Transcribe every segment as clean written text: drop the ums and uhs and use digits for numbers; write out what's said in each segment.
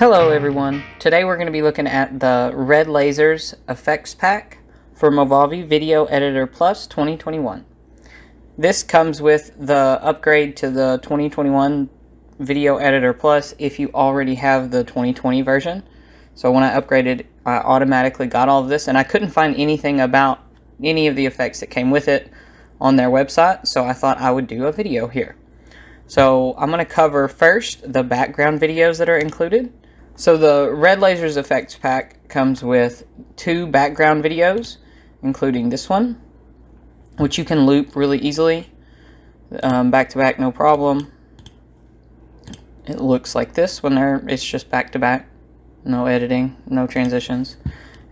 Hello everyone, today we're going to be looking at the Red Lasers Effects Pack for Movavi Video Editor Plus 2021. This comes with the upgrade to the 2021 Video Editor Plus if you already have the 2020 version. So when I upgraded, I automatically got all of this, and I couldn't find anything about any of the effects that came with it on their website, so I thought I would do a video here. So I'm going to cover first the background videos that are included. So the Red Lasers Effects Pack comes with 2 background videos, including this one, which you can loop really easily, back to back, no problem. It looks like this when it's just back to back, no editing, no transitions.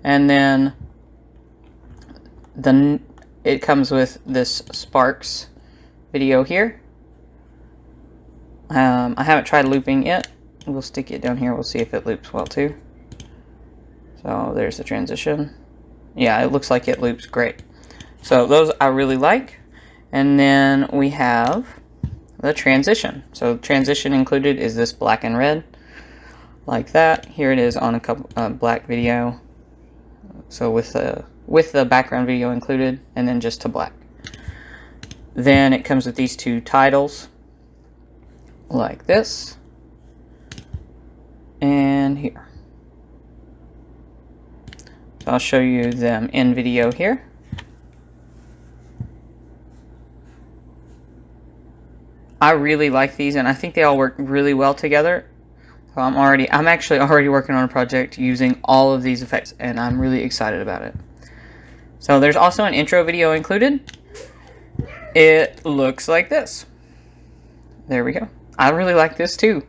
And then it comes with this Sparks video here. I haven't tried looping it. We'll stick it down here. We'll see if it loops well too. So there's the transition. Yeah, it looks like it loops great. So those I really like. And then we have the transition. So transition included is this black and red, like that. Here it is on a couple black video. So with the background video included, and then just to black. Then it comes with these 2 titles, like this. And here. So I'll show you them in video here. I really like these, and I think they all work really well together. So I'm actually already working on a project using all of these effects, and I'm really excited about it. So there's also an intro video included. It looks like this. There we go. I really like this too.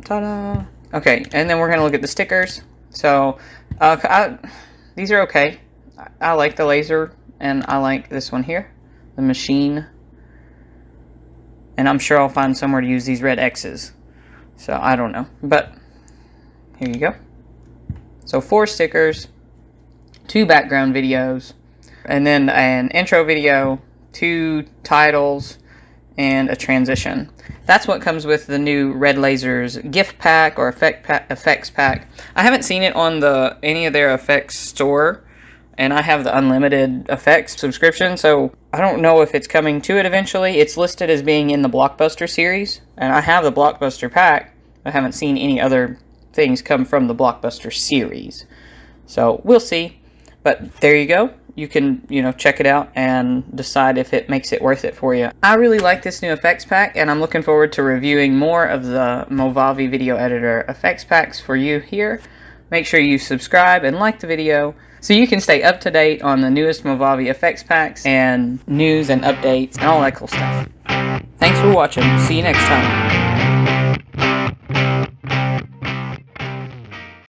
Ta-da! Okay, and then we're going to look at the stickers. So, these are okay. I like the laser, and I like this one here, the machine. And I'm sure I'll find somewhere to use these red X's. So, I don't know. But, here you go. So, 4 stickers, 2 background videos, and then an intro video, 2 titles, and a transition. That's what comes with the new Red Lasers gift pack or effects pack. I haven't seen it on any of their effects store, and I have the unlimited effects subscription, so I don't know if it's coming to it eventually. It's listed as being in the Blockbuster series, and I have the Blockbuster pack. I haven't seen any other things come from the Blockbuster series. So we'll see. But there you go. You can, check it out and decide if it makes it worth it for you. I really like this new effects pack, and I'm looking forward to reviewing more of the Movavi Video Editor effects packs for you here. Make sure you subscribe and like the video so you can stay up to date on the newest Movavi effects packs and news and updates and all that cool stuff. Thanks for watching. See you next time.